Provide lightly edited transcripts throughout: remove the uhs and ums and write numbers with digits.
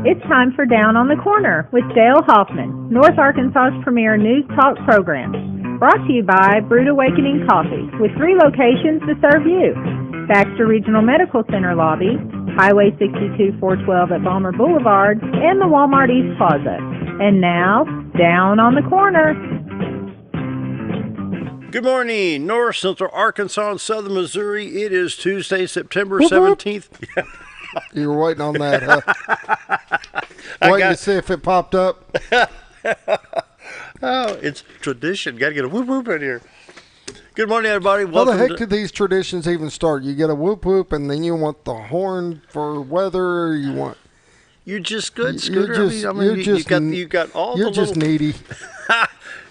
It's time for Down on the Corner with Dale Hoffman, North Arkansas's premier news talk program. Brought to you by Brood Awakening Coffee, with 3 locations to serve you. Baxter Regional Medical Center lobby, Highway 62 412 at Balmer Boulevard, and the Walmart East Plaza. And now, Down on the Corner. Good morning, North Central Arkansas and Southern Missouri. It is Tuesday, September 17th. You were waiting on that, huh? Waiting to see if it popped up. Oh, it's tradition. Got to get a whoop whoop in here. Good morning, everybody. How Welcome. the heck did these traditions even start? You get a whoop whoop, and then you want the horn for weather. You want. You're just good, Scooter. You got all you're the little. just needy.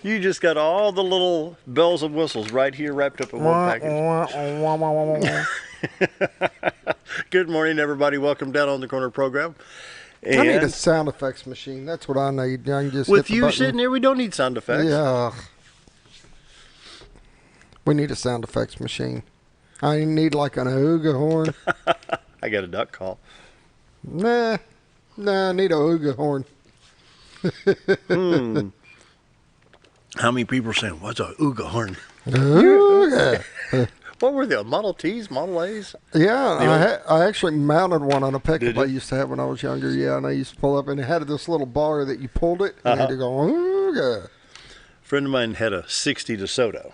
You just got all the little bells and whistles right here wrapped up in one package. Good morning, everybody. Welcome down on the corner program. And I need a sound effects machine. That's what I need. I can just with hit the you button. sitting there, we don't need sound effects. Yeah. We need a sound effects machine. I need like an ooga horn. I got a duck call. Nah, I need a ooga horn. How many people are saying, what's a ooga horn? Ooga. What were they, Model Ts, Model A's? Yeah, I actually mounted one on a Did pickup you? I used to have when I was younger. Yeah, and I used to pull up, and it had this little bar that you pulled it, and it go, ooga. A friend of mine had a 60 DeSoto,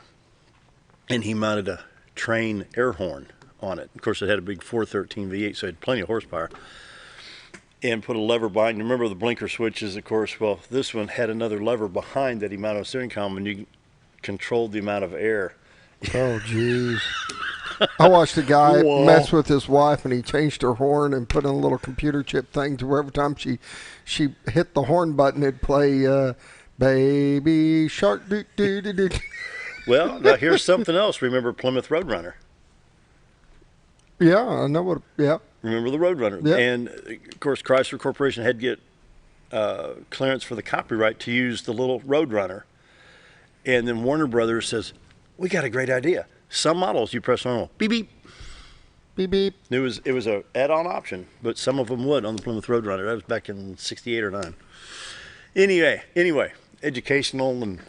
and he mounted a train air horn on it. Of course, it had a big 413 V8, so it had plenty of horsepower. And put a lever behind. You remember the blinker switches, of course. Well, this one had another lever behind that he mounted on a steering column, and you controlled the amount of air. Oh, jeez. I watched a guy mess with his wife, and he changed her horn and put in a little computer chip thing to where every time she hit the horn button, it'd play Baby Shark. Doo, doo, doo, doo. Well, now here's something else. Remember Plymouth Roadrunner? Yeah, I know what. Yeah. Remember the Roadrunner? Yeah. And, of course, Chrysler Corporation had to get clearance for the copyright to use the little Roadrunner. And then Warner Brothers says, we got a great idea. Some models you press normal, beep, beep. Beep, beep. It was a add-on option, but some of them would on the Plymouth Roadrunner. That was back in 68 or 9. Anyway, educational and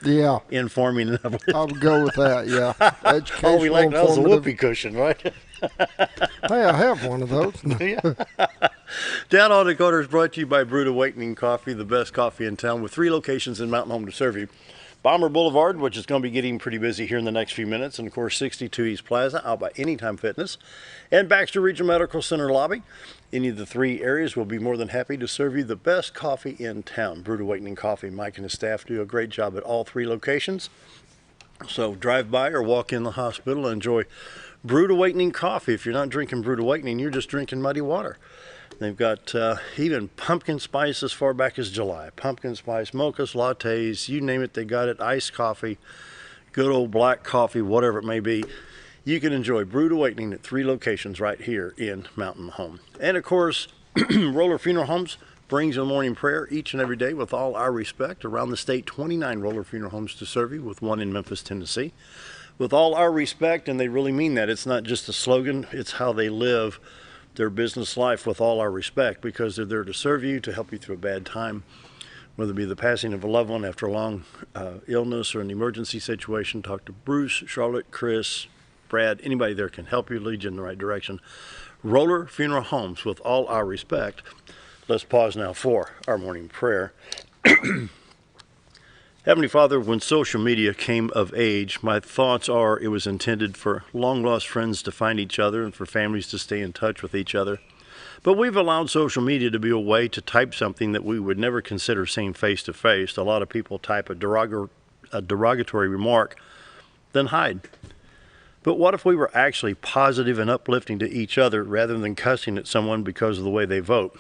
Yeah. informing. I would go with that, yeah. Educational, All we like now is a informative. whoopee cushion, right? Hey, I have one of those. Down on the Corner is brought to you by Brood Awakening Coffee, the best coffee in town, with 3 locations in Mountain Home to serve you. Balmer Boulevard, which is going to be getting pretty busy here in the next few minutes, and of course 62 East Plaza, out by Anytime Fitness, and Baxter Regional Medical Center lobby. Any of the 3 areas will be more than happy to serve you the best coffee in town. Brood Awakening Coffee. Mike and his staff do a great job at all 3 locations. So drive by or walk in the hospital and enjoy Brood Awakening Coffee. If you're not drinking Brood Awakening, you're just drinking muddy water. They've got even pumpkin spice as far back as July. Pumpkin spice, mochas, lattes, you name it, they got it. Iced coffee, good old black coffee, whatever it may be. You can enjoy Brood Awakening at 3 locations right here in Mountain Home. And of course, Roller Funeral Homes brings you the morning prayer each and every day with all our respect. Around the state, 29 Roller Funeral Homes to serve you, with 1 in Memphis, Tennessee. With all our respect, and they really mean that. It's not just a slogan, it's how they live their business life with all our respect, because they're there to serve you, to help you through a bad time, whether it be the passing of a loved one after a long illness or an emergency situation. Talk to Bruce, Charlotte, Chris, Brad, anybody there can help you, lead you in the right direction. Roller Funeral Homes, with all our respect. Let's pause now for our morning prayer. Heavenly Father, when social media came of age, my thoughts are it was intended for long-lost friends to find each other and for families to stay in touch with each other. But we've allowed social media to be a way to type something that we would never consider saying face-to-face. A lot of people type a derogatory remark, then hide. But what if we were actually positive and uplifting to each other rather than cussing at someone because of the way they vote?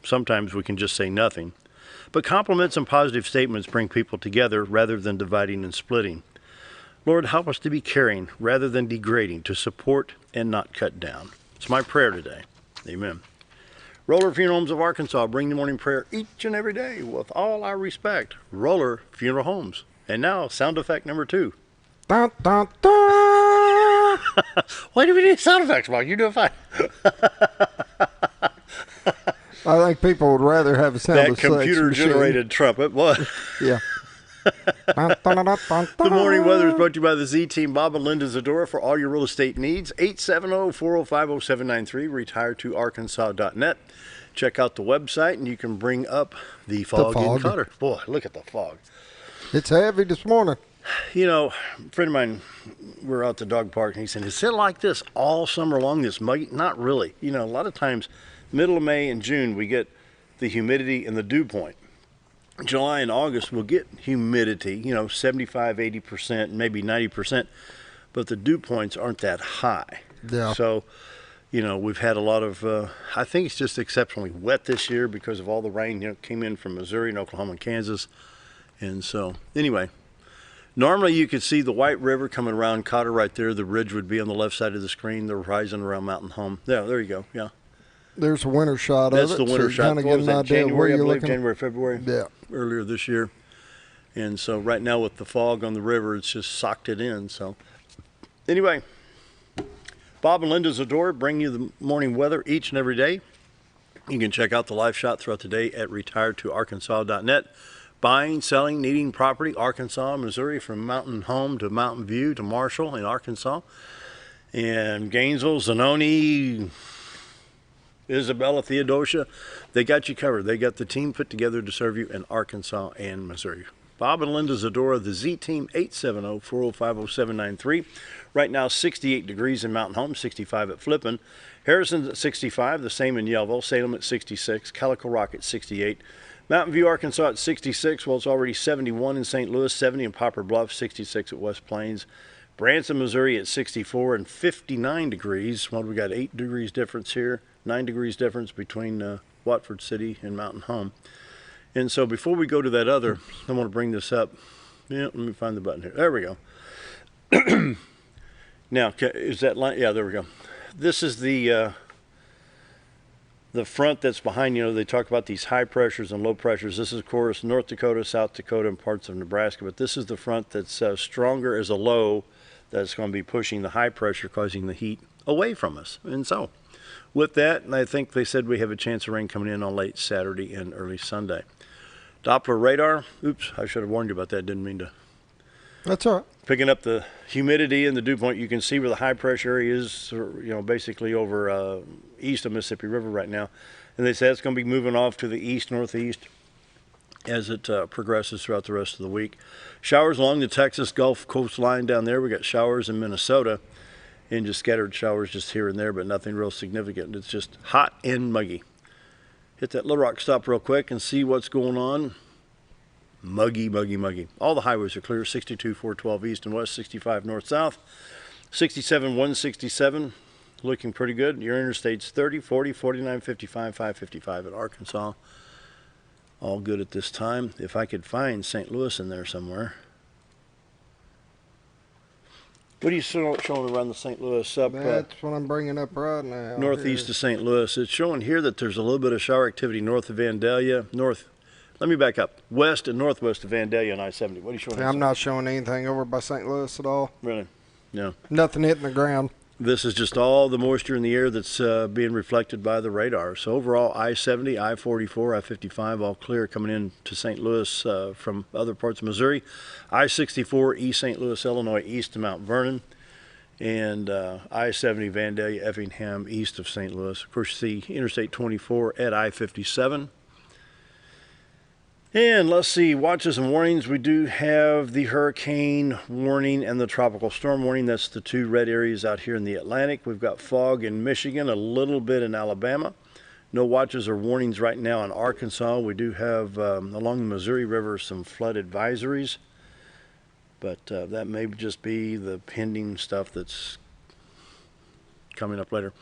Sometimes we can just say nothing. But compliments and positive statements bring people together rather than dividing and splitting. Lord, help us to be caring rather than degrading, to support and not cut down. It's my prayer today. Amen. Roller Funeral Homes of Arkansas bring the morning prayer each and every day with all our respect. Roller Funeral Homes. And now, sound effect number 2. Dun, dun, dun. Why do we need sound effects, Mark? You're doing fine. I think people would rather have a sound That of sex machine. computer-generated trumpet. What? Yeah. Good morning. Weather is brought to you by the Z-Team, Bob and Linda Zadora, for all your real estate needs. 870-405-0793, retirettoarkansas.net. Check out the website, and you can bring up the fog in Cutter. Boy, look at the fog. It's heavy this morning. You know, a friend of mine, we were out at the dog park, and he said, is it like this all summer long, this muggy? Not really. You know, a lot of times, middle of May and June, we get the humidity and the dew point. July and August, we'll get humidity, you know, 75, 80%, maybe 90%, but the dew points aren't that high. Yeah. So, you know, we've had a lot of, I think it's just exceptionally wet this year because of all the rain, you know, came in from Missouri and Oklahoma and Kansas. And so, anyway, normally you could see the White River coming around Cotter right there. The ridge would be on the left side of the screen, the horizon around Mountain Home. Yeah, there you go, yeah. There's a winter shot That's of it. the winter shot. Kind of What get was an that, idea January, where I you're believe, looking. January, February? Yeah. Earlier this year. And so right now with the fog on the river, it's just socked it in. So anyway, Bob and Linda Zadora bring you the morning weather each and every day. You can check out the live shot throughout the day at retiredtoarkansas.net. Buying, selling, needing property, Arkansas, Missouri, from Mountain Home to Mountain View to Marshall in Arkansas. And Gainesville, Zanoni, Isabella, Theodosia, they got you covered. They got the team put together to serve you in Arkansas and Missouri. Bob and Linda Zadora, the Z-Team, 870-405-0793. Right now, 68 degrees in Mountain Home, 65 at Flippin. Harrison's at 65, the same in Yellville. Salem at 66, Calico Rock at 68. Mountain View, Arkansas at 66. Well, it's already 71 in St. Louis, 70 in Poplar Bluff, 66 at West Plains. Branson, Missouri at 64 and 59 degrees. Well, we got 8 degrees difference here, 9 degrees difference between Watford City and Mountain Home. And so before we go to that other, I want to bring this up. Yeah, let me find the button here. There we go. Now, is that line? Yeah, there we go. This is the front that's behind, you know, they talk about these high pressures and low pressures. This is, of course, North Dakota, South Dakota, and parts of Nebraska. But this is the front that's stronger as a low that's going to be pushing the high pressure, causing the heat away from us. And so with that, I think they said we have a chance of rain coming in on late Saturday and early Sunday. Doppler radar. Oops, I should have warned you about that. Didn't mean to. That's all right. Picking up the humidity and the dew point. You can see where the high pressure area is, you know, basically over east of Mississippi River right now. And they say it's going to be moving off to the east, northeast as it progresses throughout the rest of the week. Showers along the Texas Gulf Coast line down there. We got showers in Minnesota and just scattered showers just here and there, but nothing real significant. It's just hot and muggy. Hit that Little Rock stop real quick and see what's going on. Muggy, muggy, muggy. All the highways are clear. 62, 412 east and west, 65 north, south. 67, 167, looking pretty good. Your interstates 30, 40, 49, 55, 555 in Arkansas. All good at this time. If I could find St. Louis in there somewhere. What are you showing around the St. Louis up? That's what I'm bringing up right now. Northeast of St. Louis. It's showing here that there's a little bit of shower activity north of Vandalia. Let me back up. West and northwest of Vandalia on I-70. What are you showing? I'm not showing anything over by St. Louis at all. Really? No. Nothing hitting the ground. This is just all the moisture in the air that's being reflected by the radar. So overall, I-70, I-44, I-55, all clear coming in to St. Louis from other parts of Missouri. I-64, East St. Louis, Illinois, east to Mount Vernon. And I-70, Vandalia, Effingham, east of St. Louis. Of course, you see Interstate 24 at I-57. And let's see, watches and warnings. We do have the hurricane warning and the tropical storm warning. That's the two red areas out here in the Atlantic. We've got fog in Michigan, a little bit in Alabama. No watches or warnings right now in Arkansas. We do have, along the Missouri River, some flood advisories. But that may just be the pending stuff that's coming up later.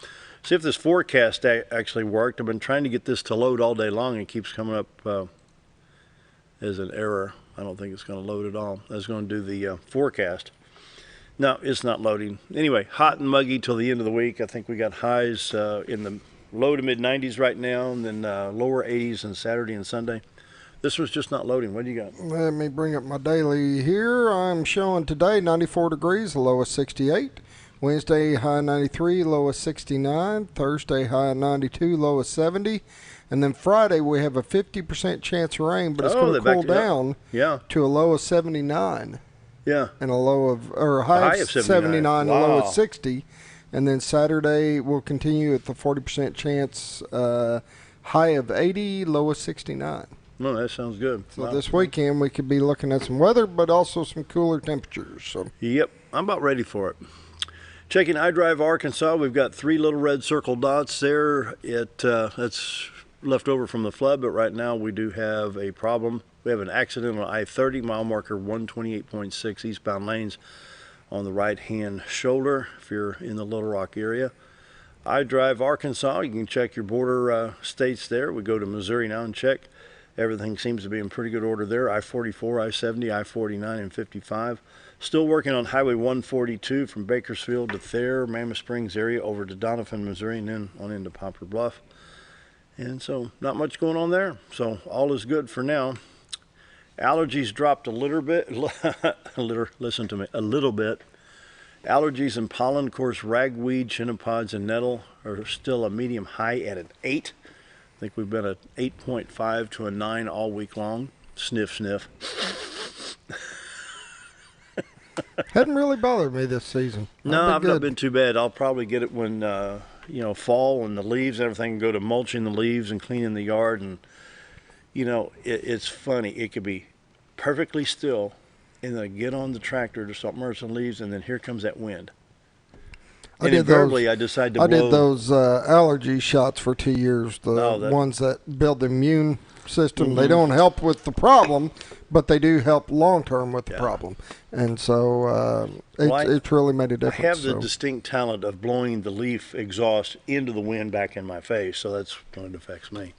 See if this forecast actually worked. I've been trying to get this to load all day long. It keeps coming up as an error. I don't think it's going to load at all. I was going to do the forecast. No, it's not loading. Anyway, hot and muggy till the end of the week. I think we got highs in the low to mid 90s right now, and then lower 80s on Saturday and Sunday. This was just not loading. What do you got? Let me bring up my daily here. I'm showing today 94 degrees, the low of 68. Wednesday, high 93, low of 69. Thursday, high 92, low of 70. And then Friday we have a 50% chance of rain, but it's going to cool down to a low of 79. Yeah. And a high of 79 and a low of 60. And then Saturday we'll continue at the 40% chance, high of 80, low of 69. No, that sounds good. So this weekend we could be looking at some weather, but also some cooler temperatures. So. Yep, I'm about ready for it. Checking iDrive Arkansas, we've got 3 little red circle dots there. That's left over from the flood, but right now we do have a problem. We have an accident on I-30, mile marker 128.6 eastbound lanes on the right-hand shoulder if you're in the Little Rock area. iDrive Arkansas, you can check your border states there. We go to Missouri now and check. Everything seems to be in pretty good order there. I-44, I-70, I-49, and 55. Still working on Highway 142 from Bakersfield to Thayer, Mammoth Springs area over to Doniphan, Missouri, and then on into Poplar Bluff. And so not much going on there. So all is good for now. Allergies dropped a little bit. Listen to me, a little bit. Allergies and pollen, of course, ragweed, chinnopods, and nettle are still a medium high at an 8. I think we've been at 8.5 to a 9 all week long. Sniff, sniff. Hadn't really bothered me this season. No, I've not been too bad. I'll probably get it when, fall and the leaves and everything, go to mulching the leaves and cleaning the yard. And, it's funny. It could be perfectly still, and then I get on the tractor to start mulching leaves, and then here comes that wind. And invariably, I decide to blow. I did those allergy shots for 2 years, the ones that build the immune system. Mm-hmm. They don't help with the problem, but they do help long-term with the problem. And so it's really made a difference. I have the distinct talent of blowing the leaf exhaust into the wind back in my face, so that's when it affects me.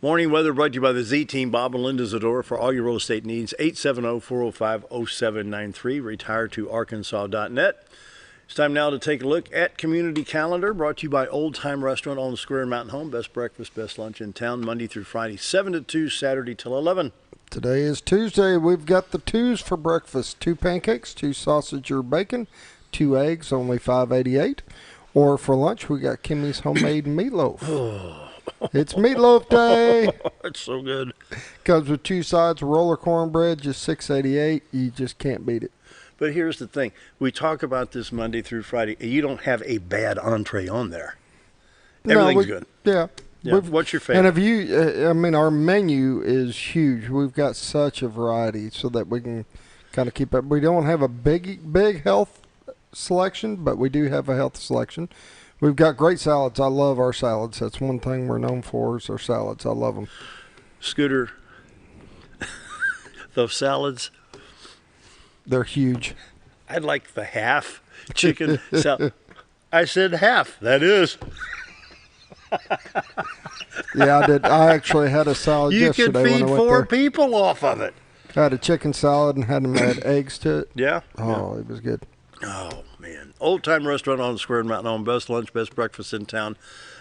Morning weather brought to you by the Z-Team, Bob and Linda Zadora, for all your real estate needs. 870-405-0793, retiretorkansas.net. It's time now to take a look at Community Calendar, brought to you by Old Time Restaurant on the Square in Mountain Home. Best breakfast, best lunch in town, Monday through Friday, 7 to 2, Saturday till 11. Today is Tuesday. We've got the 2s for breakfast. 2 pancakes, 2 sausage or bacon, 2 eggs, only $5.88. Or for lunch, we got Kimmy's homemade meatloaf. It's meatloaf day. It's so good. Comes with 2 sides, roller cornbread, just $6.88. You just can't beat it. But here's the thing. We talk about this Monday through Friday, and you don't have a bad entree on there. Everything's good. Yeah. What's your favorite? And if you, our menu is huge. We've got such a variety so that we can kind of keep up. We don't have a big health selection, but we do have a health selection. We've got great salads. I love our salads. That's one thing we're known for is our salads. I love them. Scooter, those salads, they're huge. I'd like the half chicken salad. I said half. That is. Yeah, I did. I actually had a salad yesterday. You can feed 4 people off of it. I had a chicken salad and had them add eggs to it. Yeah. Oh, It was good. Oh, man. Old Time Restaurant on the Square in Mountain Home. Best lunch, best breakfast in town.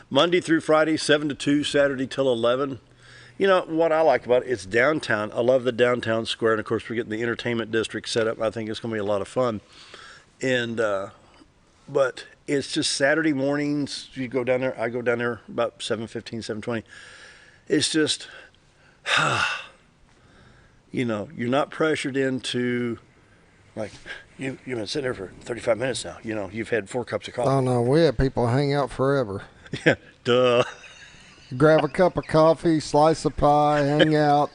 Monday through Friday, 7 to 2, Saturday till 11. You know, what I like about it, it's downtown. I love the downtown square. And, of course, we're getting the entertainment district set up. I think it's going to be a lot of fun. And, but it's just Saturday mornings. You go down there. I go down there about 7:15, 7:20. It's just, you're not pressured into, like, you've been sitting there for 35 minutes now. You've had 4 cups of coffee. Oh, no. We have people hang out forever. Yeah, duh. Grab a cup of coffee, slice of pie, hang out,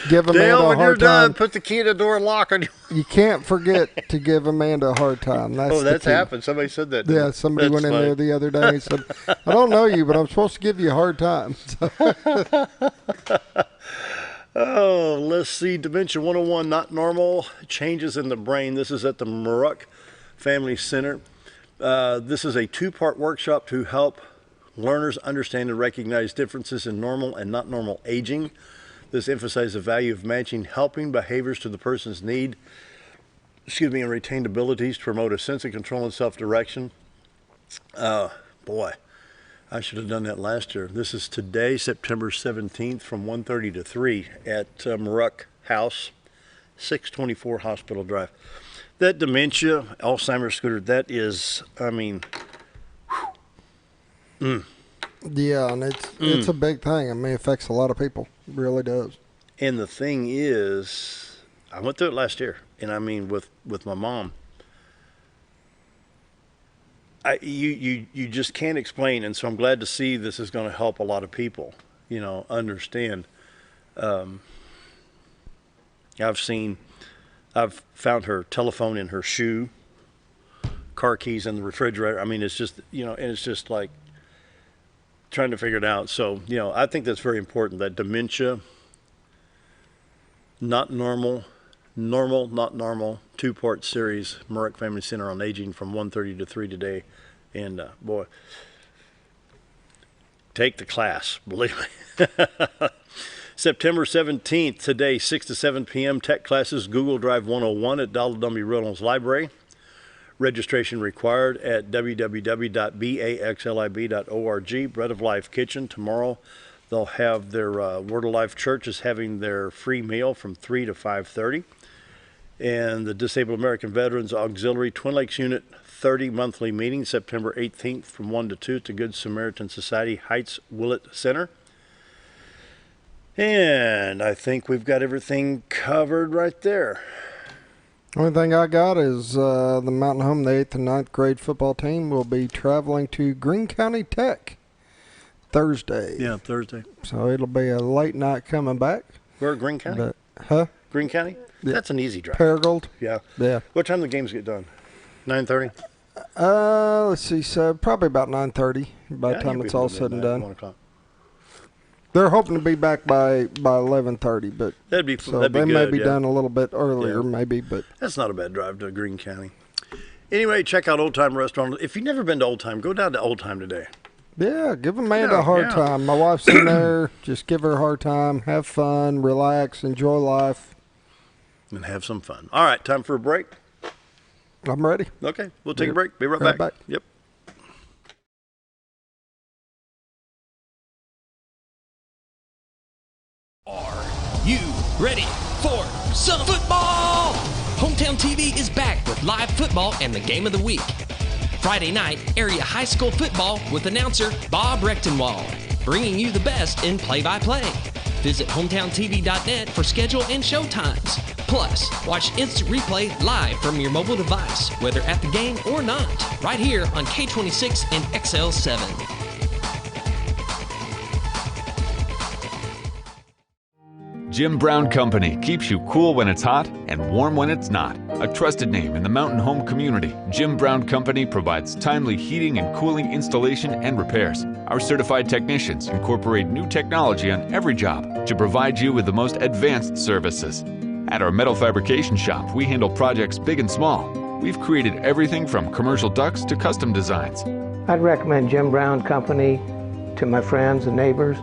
give Amanda Dale, a when you're hard time. done, put the key in the door and lock on you. You can't forget to give Amanda a hard time. That's happened. Somebody said that. Yeah, somebody went in there the other day and said, I don't know you, but I'm supposed to give you a hard time. Oh, let's see. Dementia 101, not normal. Changes in the brain. This is at the Muruck Family Center. This is a 2-part workshop to help learners understand and recognize differences in normal and not normal aging. This emphasizes the value of matching helping behaviors to the person's need, and retained abilities to promote a sense of control and self-direction. Boy, I should have done that last year. This is today, September 17th, from 1:30 to 3 at Muruck House, 624 Hospital Drive. That dementia, Alzheimer's, Scooter, that is, Yeah, and it's a big thing. I mean, it affects a lot of people. It really does. And the thing is, I went through it last year, and I mean, with my mom, you just can't explain. And so I'm glad to see this is going to help a lot of people, understand. I've found her telephone in her shoe, car keys in the refrigerator. I mean, it's just, and it's just like trying to figure it out. So, I think that's very important, that dementia, not normal, not normal, 2-part series, Merck Family Center on Aging from 1:30 to 3 today. And boy, take the class, believe me. September 17th, today, 6 to 7 p.m., tech classes, Google Drive 101 at Donald W. Reynolds Library. Registration required at www.baxlib.org. Bread of Life Kitchen. Tomorrow, they'll have their Word of Life Church is having their free meal from 3 to 5:30. And the Disabled American Veterans Auxiliary Twin Lakes Unit 30 monthly meeting, September 18th from 1 to 2 at the Good Samaritan Society Heights Willett Center. And I think we've got everything covered right there. Only thing I got is the Mountain Home, the 8th and 9th grade football team will be traveling to Greene County Tech Thursday. Yeah, Thursday. So it'll be a late night coming back. Where, Greene County? Huh? Greene County? Yeah. That's an easy drive. Paragould? Yeah. Yeah. What time do the games get done? 9:30? Let's see. So probably about 9:30 by the time it's all said and done. 1 o'clock. They're hoping to be back by 11:30, but That'd be so that'd be they good, may be yeah. done a little bit earlier, Yeah. maybe. But That's not a bad drive to Greene County. Anyway, check out Old Time Restaurant. If you've never been to Old Time, go down to Old Time today. yeah, give Amanda a hard time. My wife's in there. Just give her a hard time. Have fun, relax, enjoy life, And have some fun. All right, time for a break. I'm ready. Okay, we'll take a break. Be right back. Yep. Are you ready for some football? Hometown TV is back with live football and the game of the week. Friday night, area high school football with announcer Bob Recktenwald, bringing you the best in play-by-play. Visit hometowntv.net for schedule and show times. Plus, watch instant replay live from your mobile device, whether at the game or not, right here on K26 and XL7. Jim Brown Company keeps you cool when it's hot and warm when it's not. A trusted name in the mountain home community, Jim Brown Company provides timely heating and cooling installation and repairs. Our certified technicians incorporate new technology on every job to provide you with the most advanced services. At our metal fabrication shop, we handle projects big and small. We've created everything from commercial ducts to custom designs. I'd recommend Jim Brown Company to my friends and neighbors.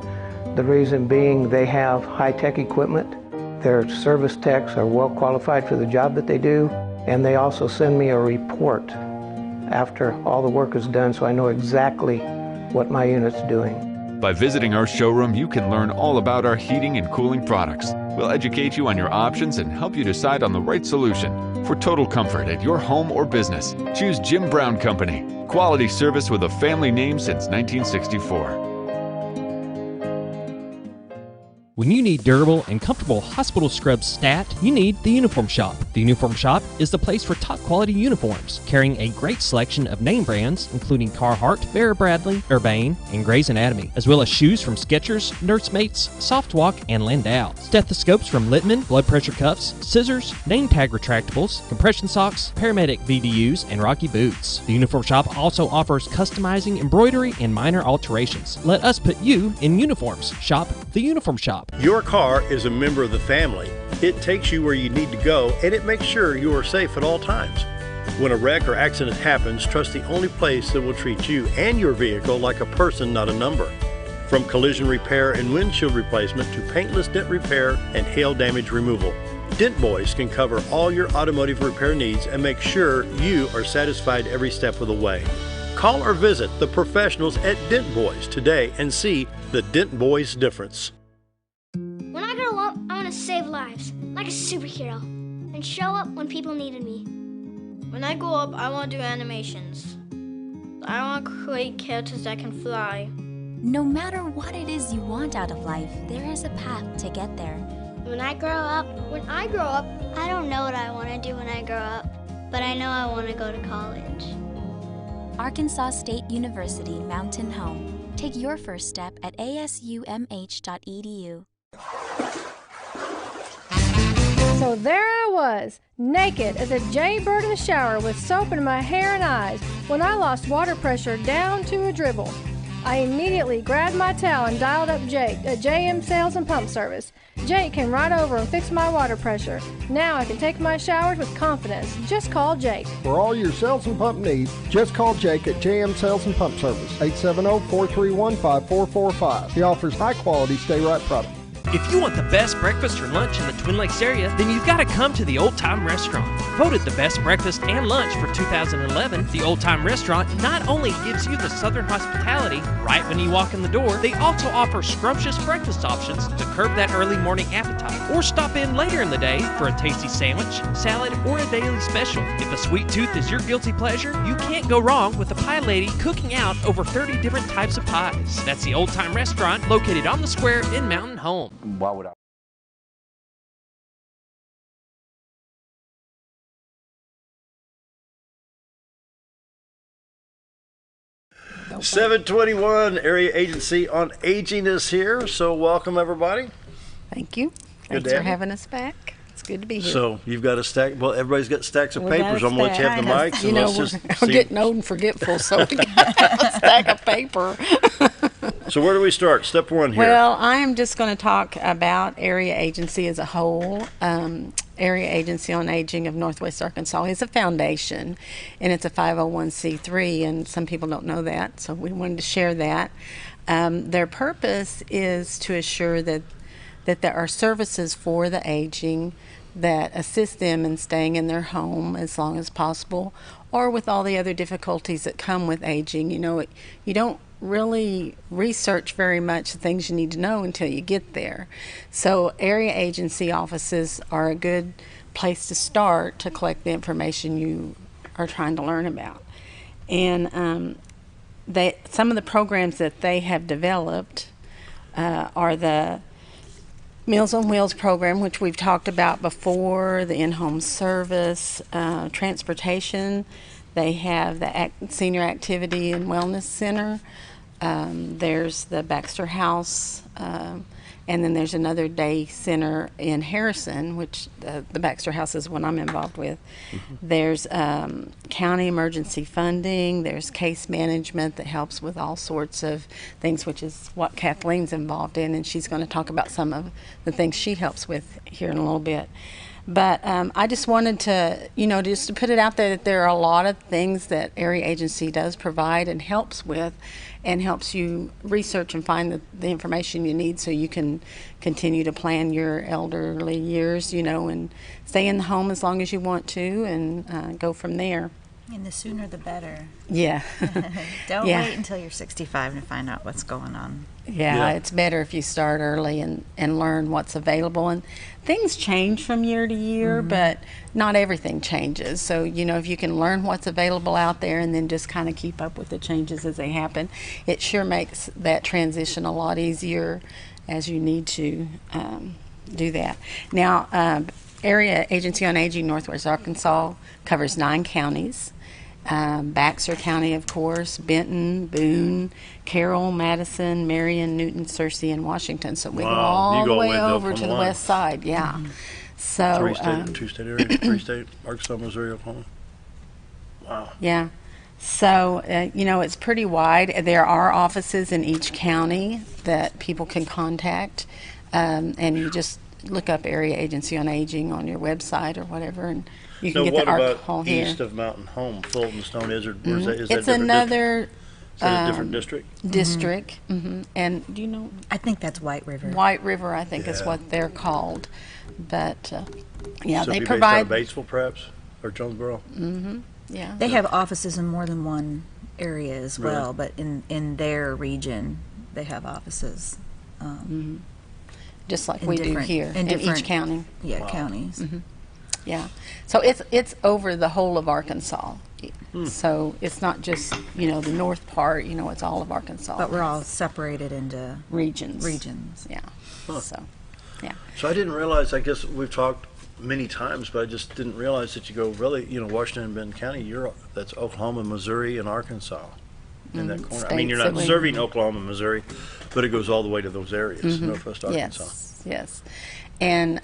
The reason being they have high-tech equipment. Their service techs are well qualified for the job that they do, and they also send me a report after all the work is done so I know exactly what my unit's doing. By visiting our showroom, you can learn all about our heating and cooling products. We'll educate you on your options and help you decide on the right solution. For total comfort at your home or business, choose Jim Brown Company. Quality service with a family name since 1964. When you need durable and comfortable hospital scrubs stat, you need the Uniform Shop. The Uniform Shop is the place for top quality uniforms, carrying a great selection of name brands, including Carhartt, Vera Bradley, Urbane, and Grey's Anatomy, as well as shoes from Skechers, Nursemates, Softwalk, and Landau, stethoscopes from Littman, blood pressure cuffs, scissors, name tag retractables, compression socks, paramedic VDUs, and Rocky boots. The Uniform Shop also offers customizing, embroidery, and minor alterations. Let us put you in uniforms. Shop the Uniform Shop. Your car is a member of the family. It takes you where you need to go, and it makes sure you are safe at all times. When a wreck or accident happens, trust the only place that will treat you and your vehicle like a person, not a number. From collision repair and windshield replacement to paintless dent repair and hail damage removal, Dent Boys can cover all your automotive repair needs and make sure you are satisfied every step of the way. Call or visit the professionals at Dent Boys today and see the Dent Boys difference. When I grow up, I want to save lives, like a superhero, and show up when people needed me. When I grow up, I want to do animations. I want to create characters that can fly. No matter what it is you want out of life, there is a path to get there. When I grow up, I don't know what I want to do when I grow up, but I know I want to go to college. Arkansas State University Mountain Home. Take your first step at asumh.edu. So there I was, naked as a jaybird in the shower with soap in my hair and eyes when I lost water pressure down to a dribble. I immediately grabbed my towel and dialed up Jake at JM Sales and Pump Service. Jake came right over and fixed my water pressure. Now I can take my showers with confidence. Just call Jake. For all your sales and pump needs, just call Jake at JM Sales and Pump Service, 870-431-5445. He offers high-quality stay-right products. If you want the best breakfast or lunch in the Twin Lakes area, then you've got to come to the Old Time Restaurant. Voted the best breakfast and lunch for 2011, the Old Time Restaurant not only gives you the Southern hospitality right when you walk in the door, they also offer scrumptious breakfast options to curb that early morning appetite. Or stop in later in the day for a tasty sandwich, salad, or a daily special. If a sweet tooth is your guilty pleasure, you can't go wrong with the pie lady cooking out over 30 different types of pies. That's the Old Time Restaurant located on the square in Mountain Home. Why would I? Okay. 721 Area Agency on Aging is here, so welcome everybody. Thank you. Thanks for having us back. It's good to be here. So you've got a stack. Well, everybody's got stacks of papers. I'm going to let you have the mics. You know, we're getting old and forgetful, so we got a stack of paper. So where do we start? Step one here. Well, I am just going to talk about Area Agency as a whole. Area Agency on Aging of Northwest Arkansas is a foundation, and it's a 501c3, and some people don't know that, so we wanted to share that. Their purpose is to assure that there are services for the aging that assist them in staying in their home as long as possible, or with all the other difficulties that come with aging. You know, you don't really research very much the things you need to know until you get there. So area agency offices are a good place to start to collect the information you are trying to learn about. And some of the programs that they have developed are the Meals on Wheels program, which we've talked about before, the in-home service, transportation. They have the Senior Activity and Wellness Center. There's the Baxter House, and then there's another day center in Harrison, which the Baxter House is one I'm involved with. Mm-hmm. There's county emergency funding. There's case management that helps with all sorts of things, which is what Kathleen's involved in, and she's going to talk about some of the things she helps with here in a little bit. But I just wanted to, just to put it out there that there are a lot of things that Area Agency does provide and helps with, and helps you research and find the information you need so you can continue to plan your elderly years, and stay in the home as long as you want to, and go from there. And the sooner the better. Yeah. Don't wait until you're 65 to find out what's going on. Yeah, it's better if you start early and learn what's available. And things change from year to year, but not everything changes. So, if you can learn what's available out there and then just kind of keep up with the changes as they happen, it sure makes that transition a lot easier as you need to do that. Now, Area Agency on Aging Northwest Arkansas covers 9 counties. Baxter County, of course, Benton, Boone, Carroll, Madison, Marion, Newton, Searcy, and Washington. So we go all the way over to the west side. Yeah. Mm-hmm. So 2-state area, 3-state, Arkansas, Missouri, Oklahoma. Wow. Yeah. So it's pretty wide. There are offices in each county that people can contact, and you just look up Area Agency on Aging on your website or whatever, and you can get the ARC hall here. East of Mountain Home, Fulton, Stone Izard, is it's another a different district? District, and do you know? I think that's White River. White River, I think, is what they're called. But so they be provide. Based out of Batesville, perhaps, or Jonesboro. Yeah. They have offices in more than one area as well, but in their region, they have offices. Just like we do here in each county. Yeah, counties. Yeah, so it's over the whole of Arkansas. So it's not just, the north part, it's all of Arkansas. But we're all separated into regions. Yeah. So, yeah. So I didn't realize, I guess we've talked many times, but I just didn't realize that you go really, Washington and Benton County, that's Oklahoma, Missouri, and Arkansas in that corner. I mean, you're not serving Oklahoma, Missouri, but it goes all the way to those areas, northwest Arkansas. Yes. And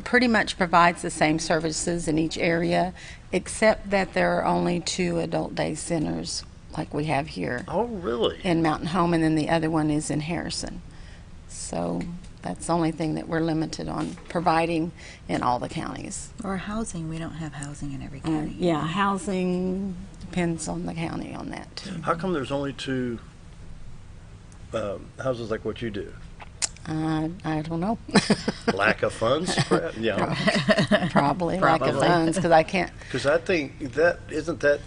pretty much provides the same services in each area, except that there are only 2 adult day centers like we have here. Oh, really? In Mountain Home, and then the other one is in Harrison. So that's the only thing that we're limited on providing in all the counties. Or housing. We don't have housing in every county. Yeah, housing depends on the county on that, too. How come there's only 2 houses like what you do? I don't know. Lack of funds? Yeah. Probably lack of funds, because I can't. Because I think isn't that,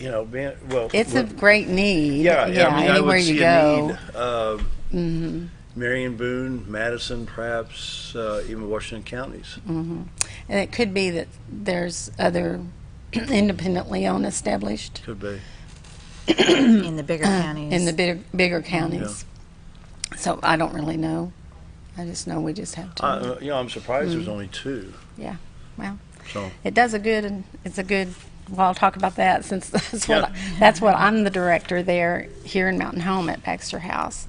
it's a great need. Yeah, anywhere you go. Marion, Boone, Madison, perhaps even Washington counties. And it could be that there's other independently owned established. Could be. In the bigger counties. In the bigger counties. So I don't really know. I just know we just have 2. I'm surprised there's only 2. Yeah, well, so it does it's a good. Well, I'll talk about that since that's what I'm the director there here in Mountain Home at Baxter House.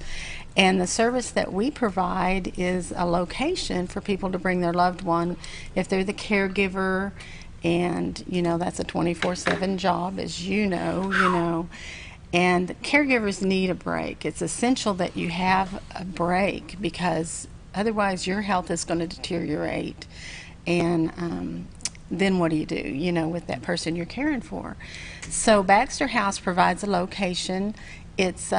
And the service that we provide is a location for people to bring their loved one if they're the caregiver, and that's a 24/7 job, as you know. And caregivers need a break. It's essential that you have a break, because otherwise your health is going to deteriorate. And then what do you do, with that person you're caring for? So Baxter House provides a location. It's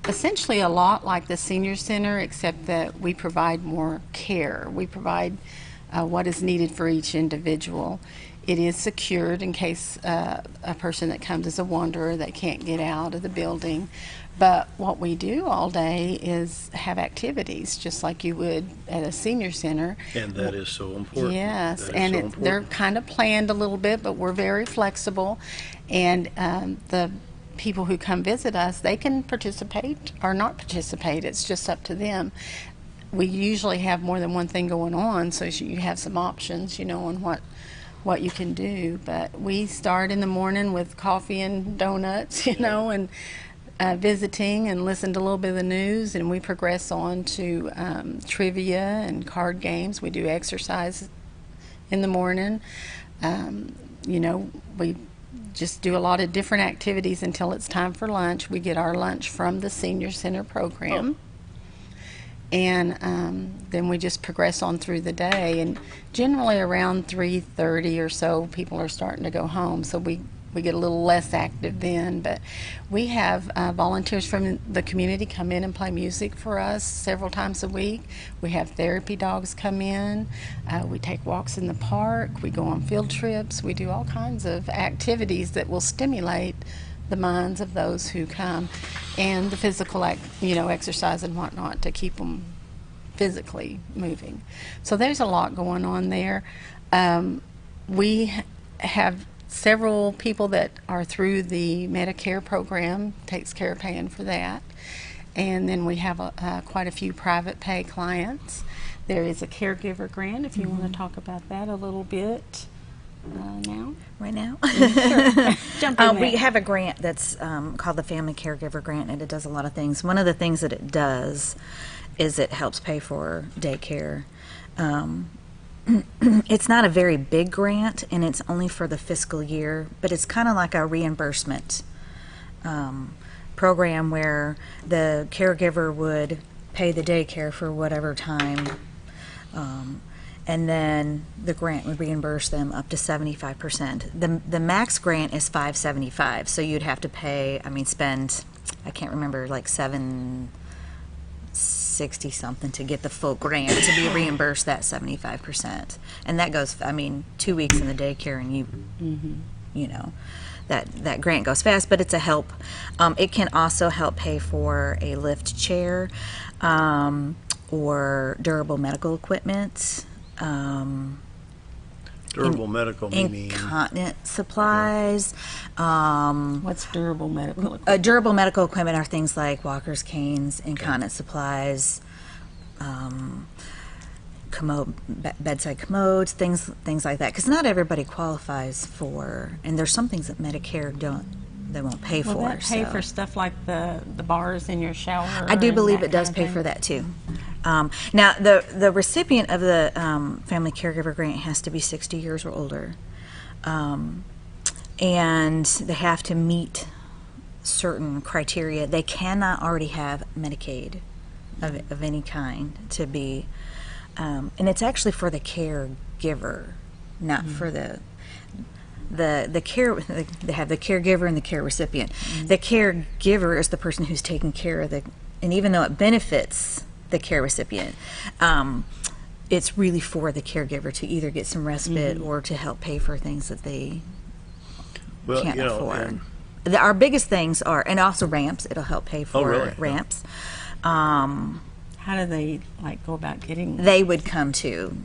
essentially a lot like the senior center, except that we provide more care. We provide what is needed for each individual. It is secured in case a person that comes as a wanderer that can't get out of the building. But what we do all day is have activities, just like you would at a senior center. And that is so important. Yes, and they're kind of planned a little bit, but we're very flexible. And the people who come visit us, they can participate or not participate. It's just up to them. We usually have more than one thing going on, so you have some options, on what you can do. But we start in the morning with coffee and donuts, and visiting and listen to a little bit of the news, and we progress on to trivia and card games. We do exercise in the morning. We just do a lot of different activities until it's time for lunch. We get our lunch from the senior center program. And then we just progress on through the day, and generally around 3:30 or so people are starting to go home, so we get a little less active then. But we have volunteers from the community come in and play music for us several times a week. We have therapy dogs come in. We take walks in the park. We go on field trips. We do all kinds of activities that will stimulate the minds of those who come, and the physical exercise and whatnot to keep them physically moving. So there's a lot going on there. We have several people that are through the Medicare program, takes care of paying for that. And then we have quite a few private pay clients. There is a caregiver grant, if you want to talk about that a little bit. Now? Right now? Sure. Jump in there. We have a grant that's called the Family Caregiver Grant, and it does a lot of things. One of the things that it does is it helps pay for daycare. It's not a very big grant, and it's only for the fiscal year, but it's kind of like a reimbursement program where the caregiver would pay the daycare for whatever time, and then the grant would reimburse them up to 75%. The max grant is $575, so you'd have to pay, spend, I can't remember, like $760 something to get the full grant to be reimbursed that 75%. And that goes, 2 weeks in the daycare, and that grant goes fast, but it's a help. It can also help pay for a lift chair or durable medical equipment. Durable medical meaning incontinence supplies. What's durable medical equipment? Durable medical equipment are things like walkers, canes, incontinence supplies, bedside commodes, things like that. Because not everybody qualifies for, and there's some things that Medicare they won't pay for. Will that pay for stuff like the bars in your shower? I do believe it does pay for that too. Now, the recipient of the Family Caregiver Grant has to be 60 years or older, and they have to meet certain criteria. They cannot already have Medicaid of any kind to be, and it's actually for the caregiver, not for the care. They have the caregiver and the care recipient. The caregiver is the person who's taking care of and even though it benefits the care recipient, it's really for the caregiver to either get some respite or to help pay for things that they can't afford. Our biggest things are, and also ramps. It'll help pay for ramps. How do they go about getting? They would come to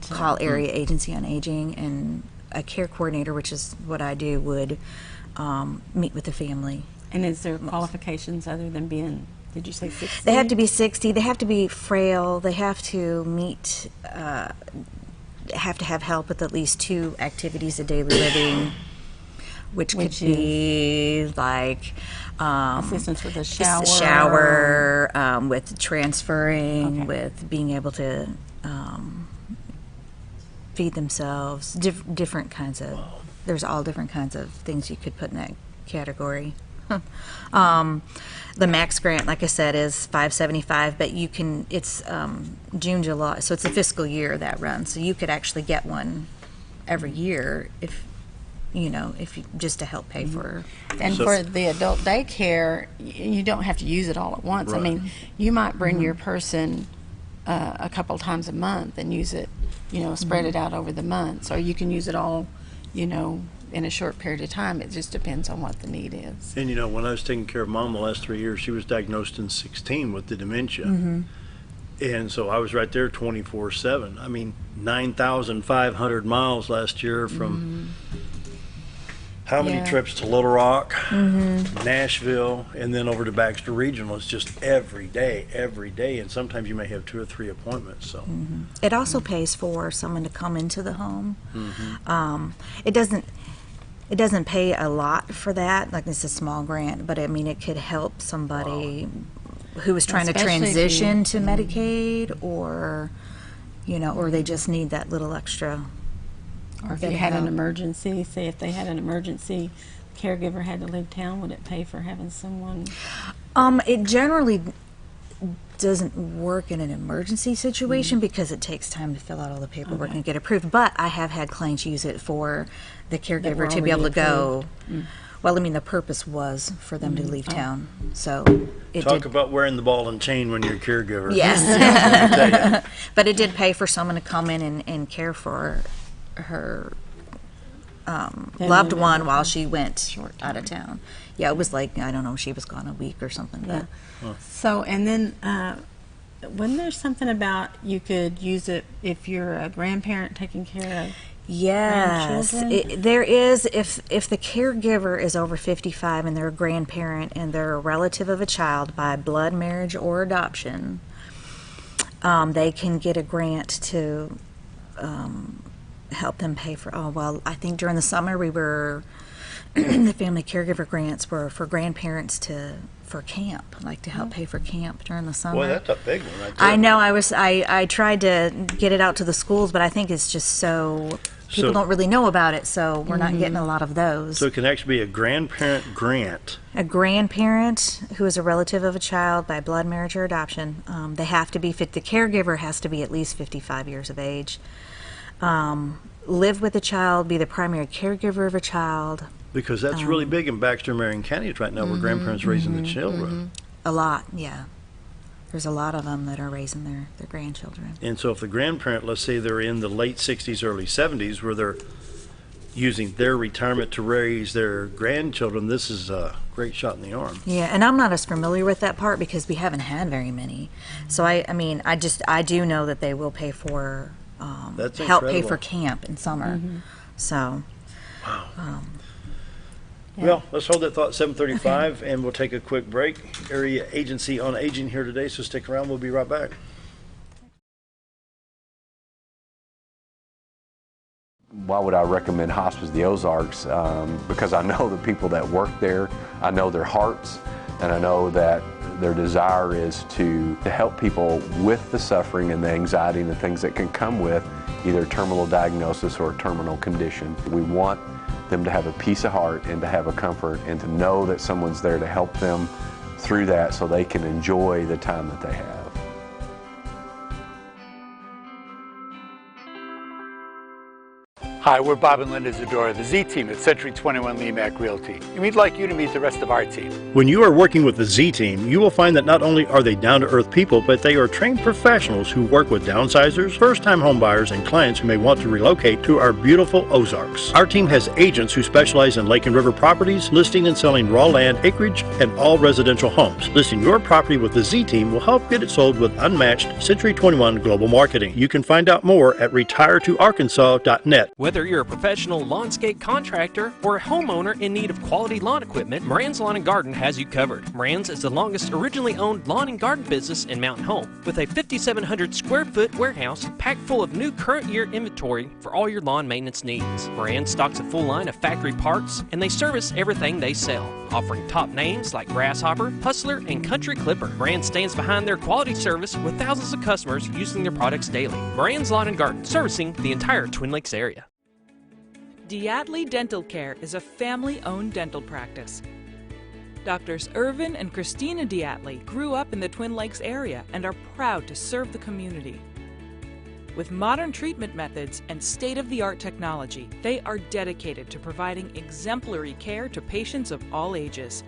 call Area Agency on Aging, and a care coordinator, which is what I do, would meet with the family. And is there qualifications other than being, did you say 60? They have to be 60. They have to be frail. They have to meet, have to have help with at least 2 activities of daily living, which could be like assistance with a shower, with transferring, with being able to feed themselves, different kinds of, there's all different kinds of things you could put in that category. The max grant, like I said, is $575, but you can, it's June, July, so it's a fiscal year that runs, so you could actually get one every year if you just to help pay for. And for the adult daycare, you don't have to use it all at once. Right. I mean, you might bring your person a couple times a month and use it, spread it out over the months, or you can use it all, in a short period of time. It just depends on what the need is. And when I was taking care of Mom the last 3 years, she was diagnosed in 16 with the dementia. And so I was right there 24/7. I mean, 9,500 miles last year from how many trips to Little Rock, Nashville, and then over to Baxter Regional. It's just every day, and sometimes you may have 2 or 3 appointments. So it also pays for someone to come into the home. It doesn't pay a lot for that. Like, it's a small grant, but I mean, it could help somebody who is trying to transition to Medicaid, or or they just need that little extra. Or if you had an emergency, say if they had an emergency, caregiver had to leave town, would it pay for having someone? It generally doesn't work in an emergency situation because it takes time to fill out all the paperwork and get approved. But I have had clients use it for the caregiver to be able to go. Well, I mean, the purpose was for them to leave town. So talk about wearing the ball and chain when you're a caregiver. Yes. But it did pay for someone to come in and care for her loved one while she went out of town. Yeah, it was like, I don't know, she was gone a week or something. Yeah. So, and then wasn't there something about you could use it if you're a grandparent taking care of grandchildren? There is, if the caregiver is over 55 and they're a grandparent and they're a relative of a child by blood, marriage, or adoption, they can get a grant to help them pay for, I think during the summer we were, the family caregiver grants were for grandparents for camp, like to help pay for camp during the summer. Boy, that's a big one right there. I know, I tried to get it out to the schools, but I think it's just people don't really know about it, so we're not getting a lot of those. So it can actually be a grandparent grant. A grandparent who is a relative of a child by blood, marriage, or adoption, they have to be fit. The caregiver has to be at least 55 years of age. Live with a child, be the primary caregiver of a child. Because that's really big in Baxter, Marion counties right now, where grandparents raising the children. A lot, yeah. There's a lot of them that are raising their grandchildren. And so if the grandparent, let's say they're in the late 60s, early 70s, where they're using their retirement to raise their grandchildren, this is a great shot in the arm. Yeah, and I'm not as familiar with that part because we haven't had very many. So I do know that they will pay for That's help pay incredible. for camp in summer. So, Well, let's hold that thought, 7:35, and we'll take a quick break. Area Agency on Aging here today, so stick around. We'll be right back. Why would I recommend Hospice of the Ozarks? Because I know the people that work there, I know their hearts, and I know that their desire is to help people with the suffering and the anxiety and the things that can come with either terminal diagnosis or a terminal condition. We want them to have a peace of heart and to have a comfort and to know that someone's there to help them through that so they can enjoy the time that they have. Hi, we're Bob and Linda Zadora, the Z Team at Century 21 Lemac Realty, and we'd like you to meet the rest of our team. When you are working with the Z Team, you will find that not only are they down-to-earth people, but they are trained professionals who work with downsizers, first-time homebuyers, and clients who may want to relocate to our beautiful Ozarks. Our team has agents who specialize in lake and river properties, listing and selling raw land, acreage, and all residential homes. Listing your property with the Z Team will help get it sold with unmatched Century 21 global marketing. You can find out more at retiretoarkansas.net. Whether you're a professional lawnscape contractor or a homeowner in need of quality lawn equipment, Moran's Lawn and Garden has you covered. Moran's is the longest originally owned lawn and garden business in Mountain Home, with a 5,700 square foot warehouse packed full of new current year inventory for all your lawn maintenance needs. Moran stocks a full line of factory parts, and they service everything they sell, offering top names like Grasshopper, Hustler, and Country Clipper. Moran stands behind their quality service with thousands of customers using their products daily. Moran's Lawn and Garden, servicing the entire Twin Lakes area. Diatley Dental Care is a family-owned dental practice. Doctors Irvin and Christina Diatley grew up in the Twin Lakes area and are proud to serve the community. With modern treatment methods and state-of-the-art technology, they are dedicated to providing exemplary care to patients of all ages.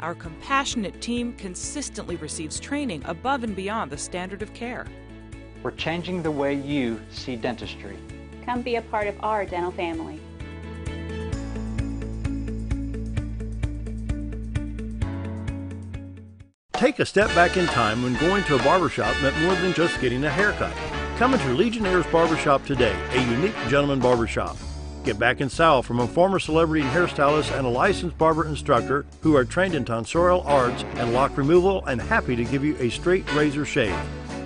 Our compassionate team consistently receives training above and beyond the standard of care. We're changing the way you see dentistry. Come be a part of our dental family. Take a step back in time when going to a barbershop meant more than just getting a haircut. Come into Legionnaire's Barbershop today, a unique gentleman barbershop. Get back in style from a former celebrity and hairstylist and a licensed barber instructor who are trained in tonsorial arts and lock removal and happy to give you a straight razor shave.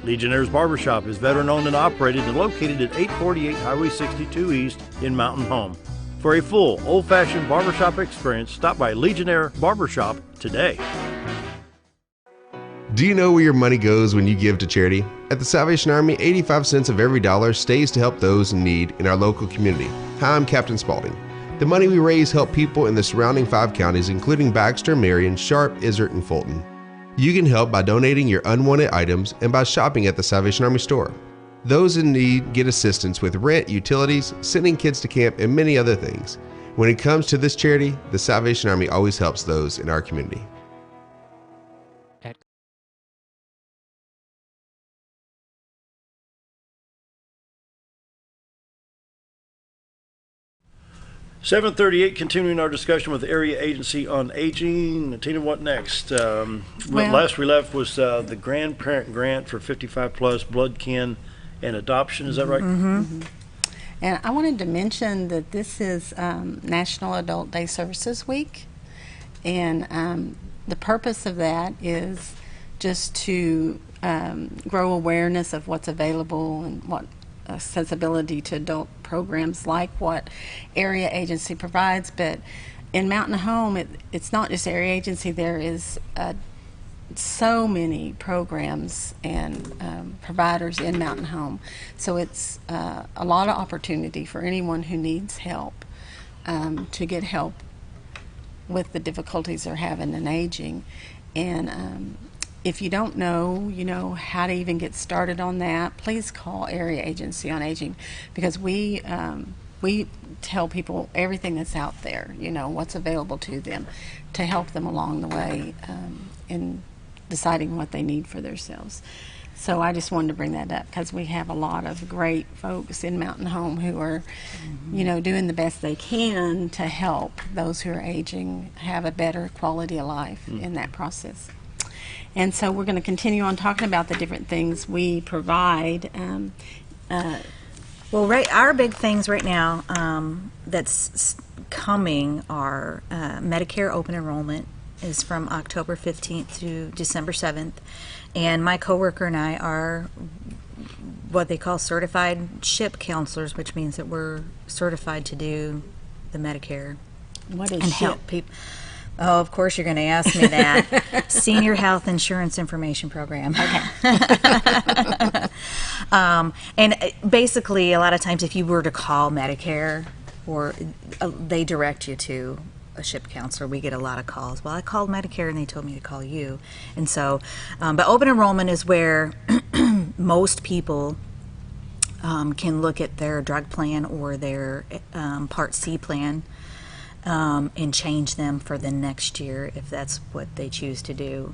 Legionnaire's Barbershop is veteran-owned and operated and located at 848 Highway 62 East in Mountain Home. For a full, old-fashioned barbershop experience, stop by Legionnaire Barbershop today. Do you know where your money goes when you give to charity? At the Salvation Army, 85 cents of every dollar stays to help those in need in our local community. Hi, I'm Captain Spaulding. The money we raise help people in the surrounding 5 counties, including Baxter, Marion, Sharp, Izzard, and Fulton. You can help by donating your unwanted items and by shopping at the Salvation Army store. Those in need get assistance with rent, utilities, sending kids to camp, and many other things. When it comes to this charity, the Salvation Army always helps those in our community. 7:38, continuing our discussion with the Area Agency on Aging. Tina, what next? Last we left was the grandparent grant for 55 plus blood kin and adoption. Is that right? Mm-hmm. And I wanted to mention that this is National Adult Day Services Week, and the purpose of that is just to grow awareness of what's available and what accessibility to adult programs like what Area Agency provides. But in Mountain Home, it's not just Area Agency. There is so many programs and providers in Mountain Home. So it's a lot of opportunity for anyone who needs help to get help with the difficulties they're having in aging. And if you don't know, how to even get started on that, please call Area Agency on Aging, because we tell people everything that's out there, what's available to them to help them along the way in deciding what they need for themselves. So I just wanted to bring that up because we have a lot of great folks in Mountain Home who are, doing the best they can to help those who are aging have a better quality of life in that process. And so we're going to continue on talking about the different things we provide. Well, our big things right now that's coming are Medicare open enrollment is from October 15th to December 7th, and my coworker and I are what they call certified SHIP counselors, which means that we're certified to do the Medicare. What is and SHIP? help people. Oh, of course you're going to ask me that. Senior Health Insurance Information Program. Okay. And basically, a lot of times if you were to call Medicare, or they direct you to a SHIP counselor, we get a lot of calls. Well, I called Medicare and they told me to call you. And so, but open enrollment is where most people can look at their drug plan or their Part C plan and change them for the next year if that's what they choose to do.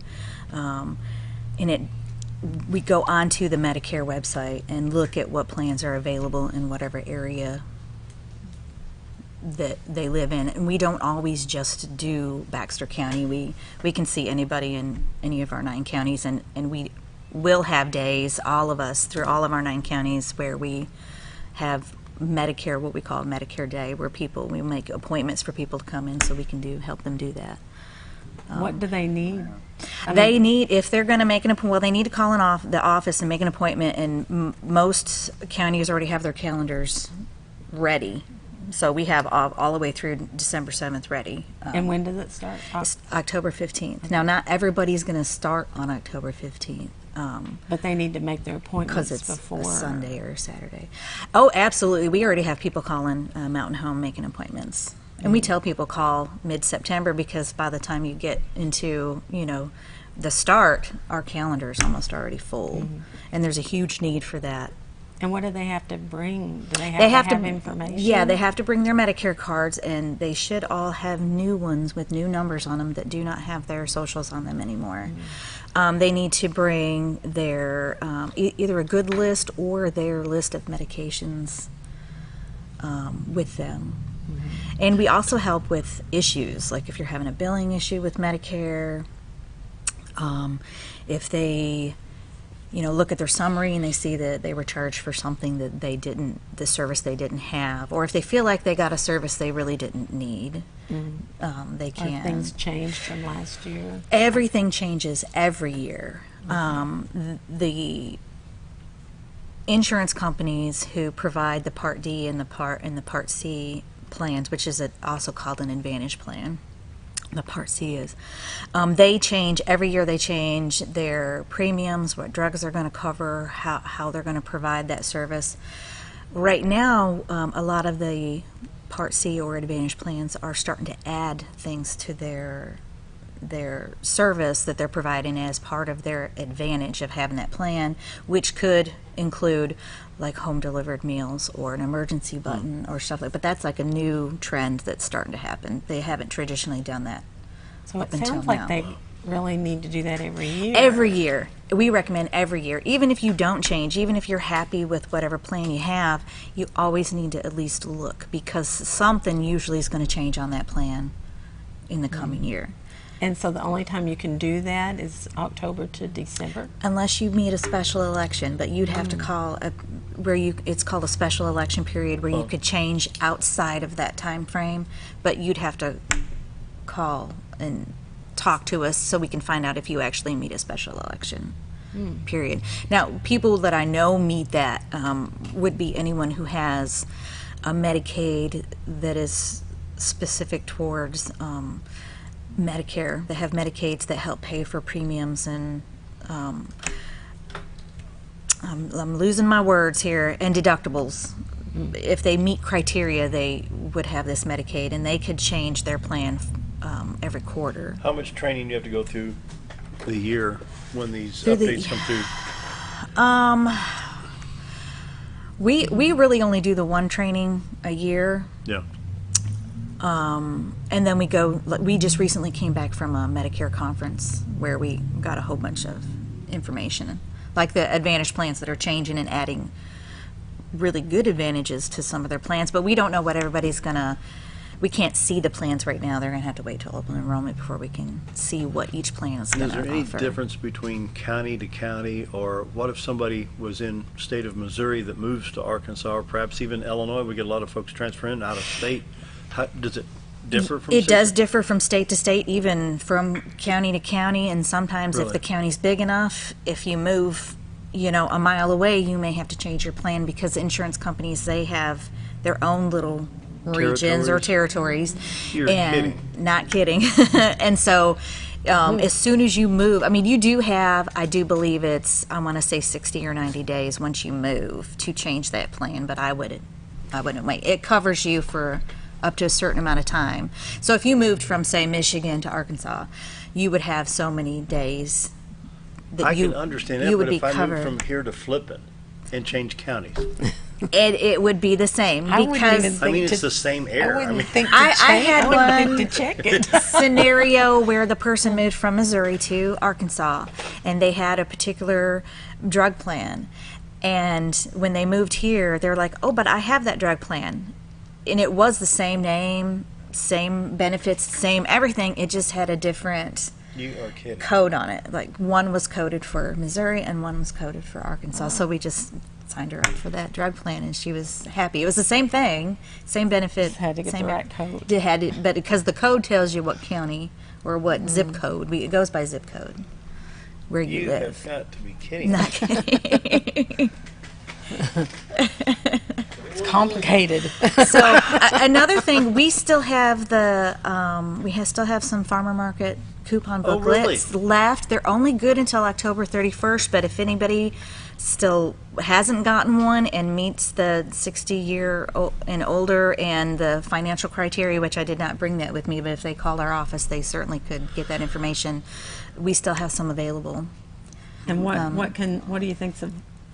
We go onto the Medicare website and look at what plans are available in whatever area that they live in. And we don't always just do Baxter County. We can see anybody in any of our 9 counties, and we will have days, all of us, through all of our 9 counties, where we have Medicare, what we call Medicare Day, where we make appointments for people to come in so we can help them do that. What do they need? They need, if they're going to make an appointment, well, they need to call the office and make an appointment, and most counties already have their calendars ready. So we have all the way through December 7th ready. And when does it start? October 15th. Now, not everybody's going to start on October 15th. But they need to make their appointments because it's before a Sunday or a Saturday. Oh, absolutely. We already have people calling Mountain Home making appointments. And we tell people call mid-September, because by the time you get into, the start, our calendar is almost already full. Mm-hmm. And there's a huge need for that. And what do they have to bring? Do they have to have information? Yeah, they have to bring their Medicare cards, and they should all have new ones with new numbers on them that do not have their socials on them anymore. Mm-hmm. They need to bring their either a good list or their list of medications with them. Mm-hmm. And we also help with issues, like if you're having a billing issue with Medicare, if they look at their summary and they see that they were charged for something that the service they didn't have, or if they feel like they got a service they really didn't need, they can. Are things changed from last year? Everything changes every year. The insurance companies who provide the Part D and the Part C plans, which is also called an Advantage plan, the Part C is, they change every year. They change their premiums, what drugs they're going to cover, how they're going to provide that service. Right now, a lot of the Part C or Advantage plans are starting to add things to their service that they're providing as part of their advantage of having that plan, which could include like home delivered meals or an emergency button or stuff like that. But that's like a new trend that's starting to happen. They haven't traditionally done that. So it sounds like they really need to do that every year. Every year. We recommend every year. Even if you don't change, even if you're happy with whatever plan you have, you always need to at least look, because something usually is going to change on that plan in the coming year. And so the only time you can do that is October to December? Unless you meet a special election, but you'd have to call it's called a special election period, where you could change outside of that time frame, but you'd have to call and talk to us so we can find out if you actually meet a special election period. Now, people that I know meet that would be anyone who has a Medicaid that is specific towards Medicare. They have Medicaids that help pay for premiums and I'm losing my words here, and deductibles. If they meet criteria, they would have this Medicaid, and they could change their plan every quarter. How much training do you have to go through the year when these updates come through? We really only do the one training a year. Yeah. And then we just recently came back from a Medicare conference where we got a whole bunch of information, like the Advantage plans that are changing and adding really good advantages to some of their plans, but we don't know what everybody's gonna we can't see the plans right now. They're going to have to wait till open enrollment before we can see what each plan is going to offer. Is there any difference between county to county, or what if somebody was in state of Missouri that moves to Arkansas, or perhaps even Illinois? We get a lot of folks transferring out of state. How, does it differ from It state does differ from state to state, even from county to county, and sometimes if Really? the county's big enough, if you move, you know, a mile away, you may have to change your plan because insurance companies, they have their own little regions or territories. You're and kidding. Not kidding. And so as soon as you move, I mean, you do have, I do believe it's, I want to say 60 or 90 days once you move to change that plan, but I wouldn't wait. It covers you for up to a certain amount of time. So if you moved from, say, Michigan to Arkansas, you would have so many days that I can understand that, you would but be if I covered. move from here to Flippin and change counties, It would be the same because I mean, it's the same air. I mean, I had one to check it. scenario where the person moved from Missouri to Arkansas, and they had a particular drug plan. And when they moved here, they're like, "Oh, but I have that drug plan," and it was the same name, same benefits, same everything. It just had a different you are kidding. code on it. Like one was coded for Missouri and one was coded for Arkansas. So we just signed her up for that drug plan, and she was happy. It was the same thing, same benefit. Just had to get same the right code. It had to, but because the code tells you what county or what zip code, it goes by zip code where you live. Have got to be kidding. Not kidding. It's complicated. So another thing, we still have the still have some farmer market coupon Oh, booklets really? left. They're only good until October 31st, but if anybody still hasn't gotten one and meets the 60-year and older and the financial criteria, which I did not bring that with me, but if they call our office, they certainly could get that information. We still have some available. And what do you think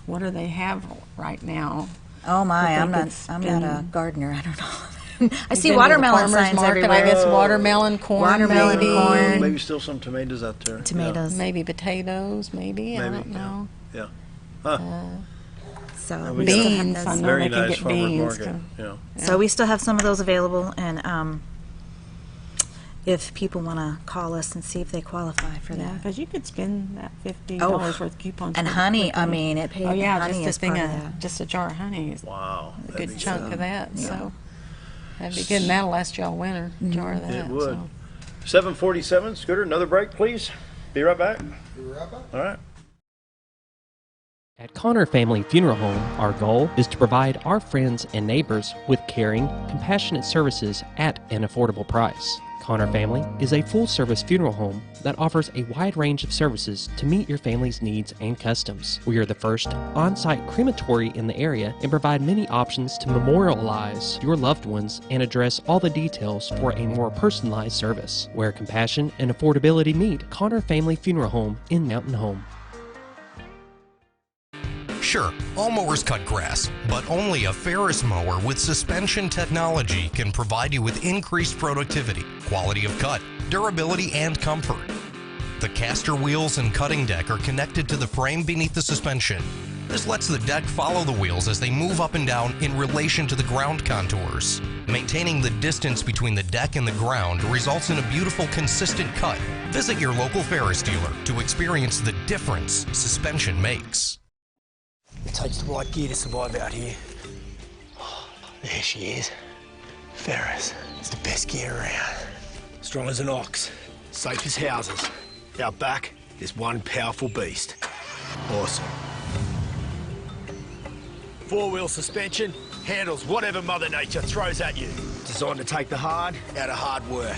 what do they have right now? Oh my, I I'm think not a gardener. I don't know. I see Been to the watermelon farmer's signs market, everywhere. I guess watermelon, corn, Watermelon, maybe. corn. Maybe still some tomatoes out there. Tomatoes. Maybe potatoes, maybe. I Maybe, don't know. Yeah. Huh. So we we still beans, have I those. know Very they can nice get farmer's beans. market. Yeah. So we still have some of those available, and if people want to call us and see if they qualify for Yeah, that. because you could spend that $50 Oh, worth of coupons. and pretty honey, quickly. I mean, it paid Oh yeah, honey just as a thing part of of that. just a jar of honey is Wow. a that'd good be chunk good. of that. Yeah. So that'd be good. And that'll last you all winter. A jar of that. It would. So. 7:47. Scooter, another break, please. Be right back. All right. At Connor Family Funeral Home, our goal is to provide our friends and neighbors with caring, compassionate services at an affordable price. Connor Family is a full-service funeral home that offers a wide range of services to meet your family's needs and customs. We are the first on-site crematory in the area and provide many options to memorialize your loved ones and address all the details for a more personalized service. Where compassion and affordability meet, Connor Family Funeral Home in Mountain Home. Sure, all mowers cut grass, but only a Ferris mower with suspension technology can provide you with increased productivity, quality of cut, durability, and comfort. The caster wheels and cutting deck are connected to the frame beneath the suspension. This lets the deck follow the wheels as they move up and down in relation to the ground contours. Maintaining the distance between the deck and the ground results in a beautiful, consistent cut. Visit your local Ferris dealer to experience the difference suspension makes. It takes the right gear to survive out here. There she is. Ferris. It's the best gear around. Strong as an ox, safe as houses. Out back, there's one powerful beast. Awesome. Four-wheel suspension, handles whatever Mother Nature throws at you. Designed to take the hard out of hard work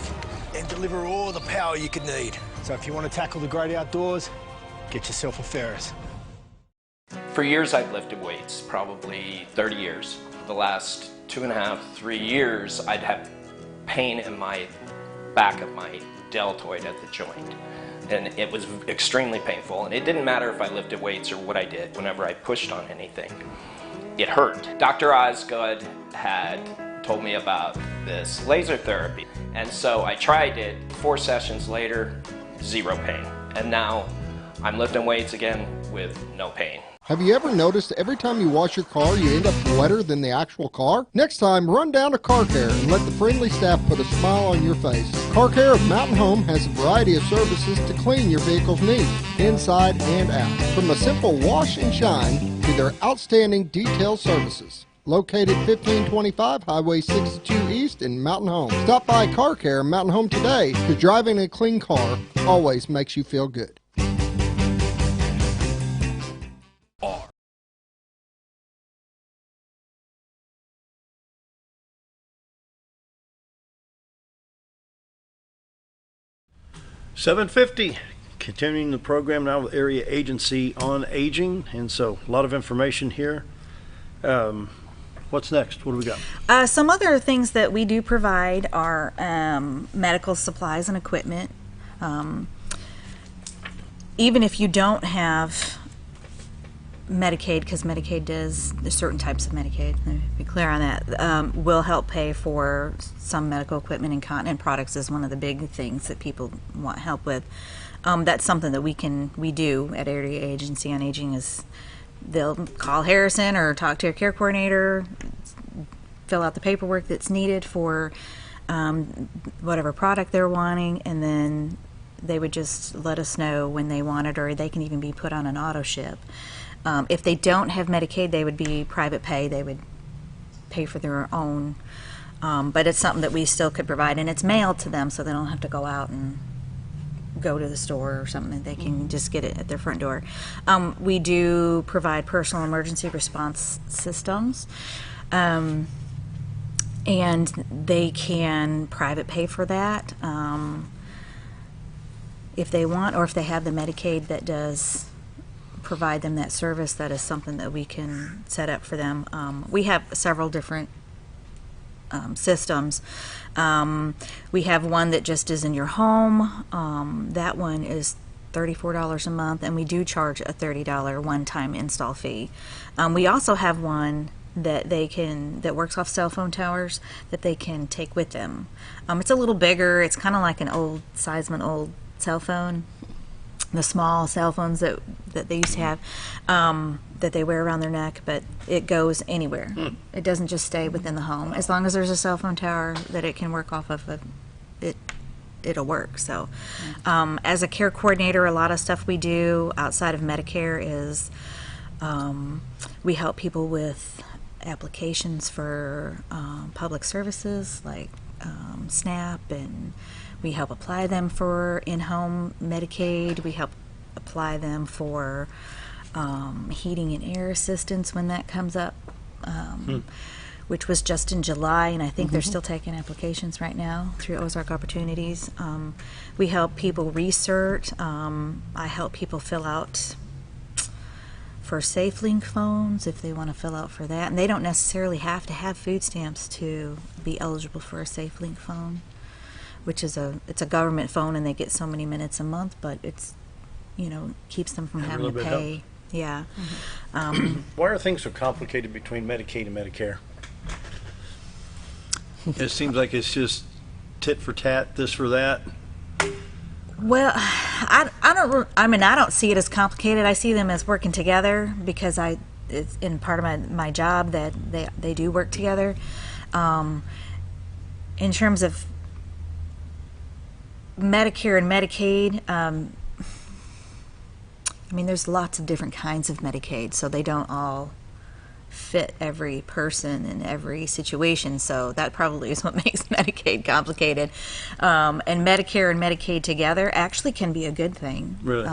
and deliver all the power you could need. So if you want to tackle the great outdoors, get yourself a Ferris. For years I've lifted weights, probably 30 years. The last 2.5, 3 years I'd have pain in my back of my deltoid at the joint. And it was extremely painful, and it didn't matter if I lifted weights or what I did. Whenever I pushed on anything, it hurt. Dr. Osgood had told me about this laser therapy, and so I tried it. 4 sessions later, 0 pain. And now I'm lifting weights again with no pain. Have you ever noticed every time you wash your car, you end up wetter than the actual car? Next time, run down to Car Care and let the friendly staff put a smile on your face. Car Care of Mountain Home has a variety of services to clean your vehicle's needs, inside and out. From a simple wash and shine to their outstanding detail services. Located 1525 Highway 62 East in Mountain Home. Stop by Car Care Mountain Home today, because driving a clean car always makes you feel good. $7.50. Continuing the program now with Area Agency on Aging, and so a lot of information here. What's next? What do we got? Some other things that we do provide are medical supplies and equipment. Even if you don't have Medicaid, because Medicaid does, there's certain types of Medicaid, let me be clear on that, will help pay for some medical equipment. Incontinent products is one of the big things that people want help with. That's something that we do at Area Agency on Aging. Is they'll call Harrison or talk to a care coordinator, fill out the paperwork that's needed for whatever product they're wanting, and then they would just let us know when they want it, or they can even be put on an auto ship. If they don't have Medicaid, they would be private pay. They would pay for their own, but it's something that we still could provide, and it's mailed to them, so they don't have to go out and go to the store or something. They can just get it at their front door. We do provide personal emergency response systems, and they can private pay for that if they want, or if they have the Medicaid that does provide them that service. That is something that we can set up for them. We have several different systems. We have one that just is in your home. That one is $34 a month, and we do charge a $30 one-time install fee. We also have one that that works off cell phone towers that they can take with them. It's a little bigger. It's kind of like an old cell phone, the small cell phones that they used to have, that they wear around their neck, but it goes anywhere. It doesn't just stay within the home. As long as there's a cell phone tower that it can work off of, it'll work. So as a care coordinator, a lot of stuff we do outside of Medicare is we help people with applications for public services like SNAP, and we help apply them for in-home Medicaid. We help apply them for heating and air assistance when that comes up, which was just in July, and I think they're still taking applications right now through Ozark Opportunities. We help people research. I help people fill out for SafeLink phones if they want to fill out for that, and they don't necessarily have to have food stamps to be eligible for a SafeLink phone, which is it's a government phone, and they get so many minutes a month, but it's keeps them from having to pay. Help. Yeah. Why are things so complicated between Medicaid and Medicare? It seems like it's just tit for tat, this for that. Well, I don't see it as complicated. I see them as working together, because it's in part of my job that they do work together. In terms of Medicare and Medicaid, there's lots of different kinds of Medicaid, so they don't all fit every person in every situation, so that probably is what makes Medicaid complicated. And Medicare and Medicaid together actually can be a good thing. Really?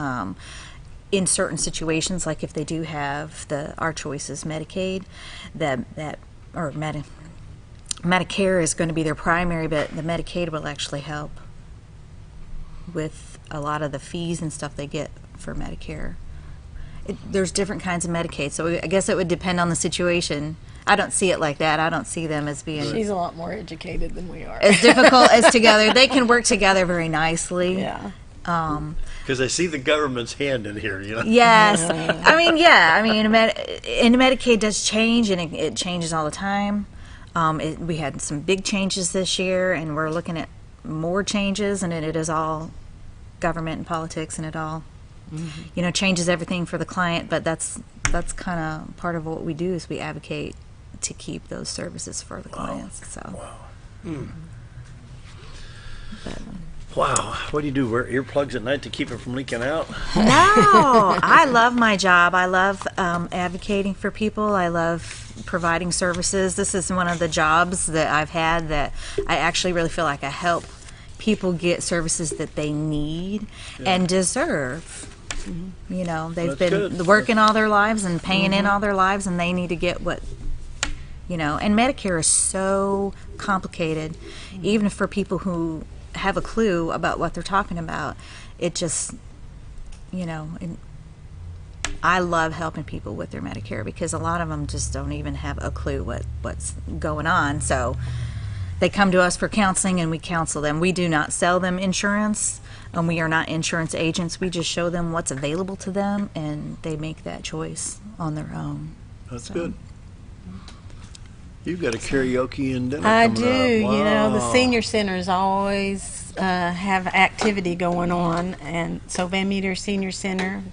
In certain situations, like if they do have our choice is Medicaid, Medicare is going to be their primary, but the Medicaid will actually help with a lot of the fees and stuff they get for Medicare. There's different kinds of Medicaid, so I guess it would depend on the situation. I don't see it like that. I don't see them as being... She's a lot more educated than we are. As difficult as together. They can work together very nicely. Yeah. Because I see the government's hand in here, Yes. And Medicaid does change, and it changes all the time. We had some big changes this year, and we're looking at more changes, and it is all government and politics, and it all changes everything for the client, but that's that's kind of part of what we do is we advocate to keep those services for the clients. So. Wow. What do you do? Wear earplugs at night to keep it from leaking out? No, I love my job. I love advocating for people. I love providing services. This is one of the jobs that I've had that I actually really feel like I help people get services that they need and deserve. You know, they've been working all their lives and paying in all their lives, and they need to get what, you know, and Medicare is so complicated, even for people who have a clue about what they're talking about. It just, you know, I love helping people with their Medicare because a lot of them just don't even have a clue what's going on. So they come to us for counseling and we counsel them. We do not sell them insurance, and we are not insurance agents. We just show them what's available to them, and they make that choice on their own. That's good. You've got a karaoke and dinner I coming do. up. Wow. You know, the senior centers always have activity going on, and so Van Meter Senior Center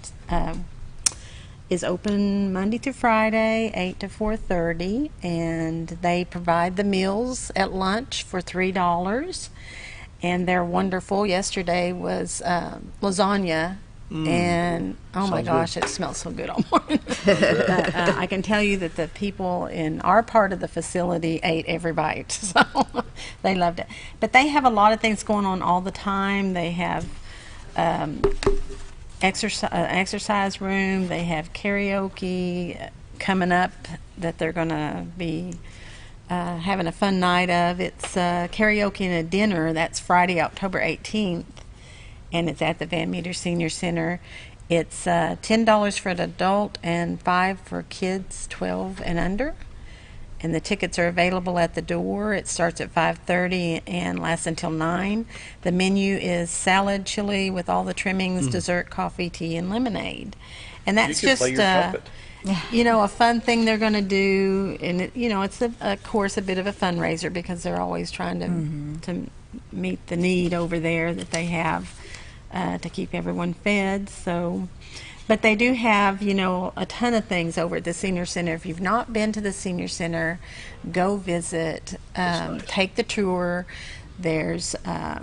is open Monday through Friday, 8 to 4:30, and they provide the meals at lunch for $3, and they're wonderful. Yesterday was lasagna. And oh my gosh, it smells so good all morning. But, I can tell you that the people in our part of the facility ate every bite, so they loved it. But they have a lot of things going on all the time. They have exercise room. They have karaoke coming up that they're going to be having a fun night of. It's karaoke and a dinner. That's Friday, October 18th. And it's at the Van Meter Senior Center. It's $10 for an adult and $5 for kids 12 and under. And the tickets are available at the door. It starts at 5:30 and lasts until 9. The menu is salad, chili with all the trimmings, dessert, coffee, tea, and lemonade. And that's just you know, a fun thing they're going to do. And it, you know, it's of course a bit of a fundraiser because they're always trying to meet the need over there that they have. To keep everyone fed. So, but they do have, you know, a ton of things over at the senior center. If you've not been to the senior center, go visit, take the tour. There's a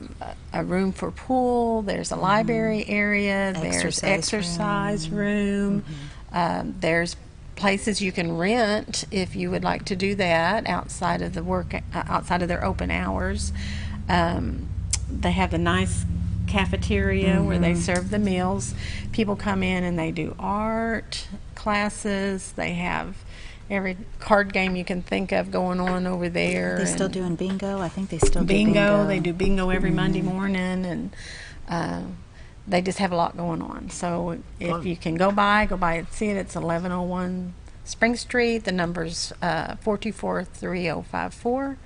room for pool, there's a library area, there's exercise room. There's places you can rent if you would like to do that outside of the outside of their open hours. They have a nice cafeteria where they serve the meals. People come in and they do art classes. They have every card game you can think of going on over there. They still doing bingo? I think they still do bingo. They do bingo every Monday morning, and they just have a lot going on. So if you can go by and see it. It's 1101 Spring Street. The number's 424-3054,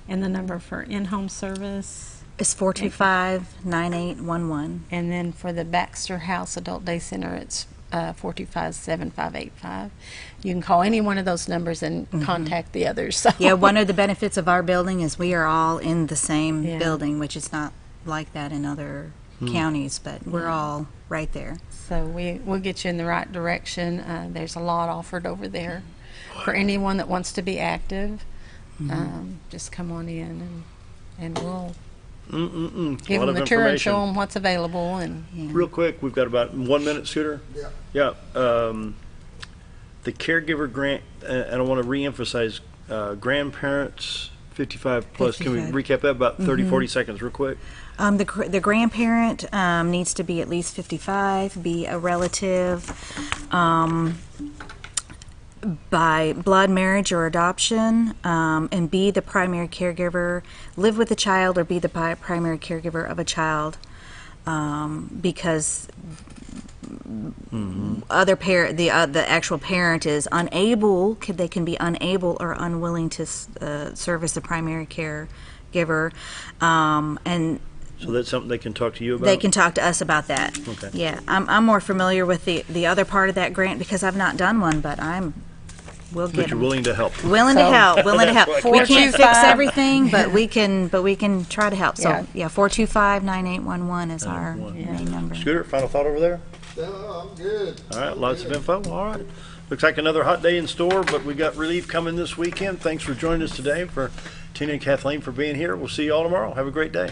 and the number for in-home service it's 425-9811. And then for the Baxter House Adult Day Center, it's 425-7585. You can call any one of those numbers and contact the others. So. Yeah, one of the benefits of our building is we are all in the same building, which is not like that in other counties, but we're all right there. So we'll get you in the right direction. There's a lot offered over there for anyone that wants to be active. Just come on in and we'll give them the tour and show them what's available. And real quick, we've got about 1 minute, Scooter. Yeah. The caregiver grant, and I want to reemphasize grandparents 55 plus. 55. Can we recap that about 30-40 seconds real quick? The grandparent needs to be at least 55, be a relative by blood, marriage, or adoption, and be the primary caregiver, live with a child, or be the primary caregiver of a child, because the actual parent is unable. They can be unable or unwilling to serve as the primary caregiver, and. So that's something they can talk to you about? They can talk to us about that. Okay. Yeah, I'm more familiar with the other part of that grant because I've not done one, but But you're willing to help. Willing to help. We can't fix everything, but we can try to help. So yeah, 425-9811 is our main number. Scooter, final thought over there? No, I'm good. All right, lots of info. All right. Looks like another hot day in store, but we got relief coming this weekend. Thanks for joining us today. For Tina and Kathleen for being here. We'll see you all tomorrow. Have a great day.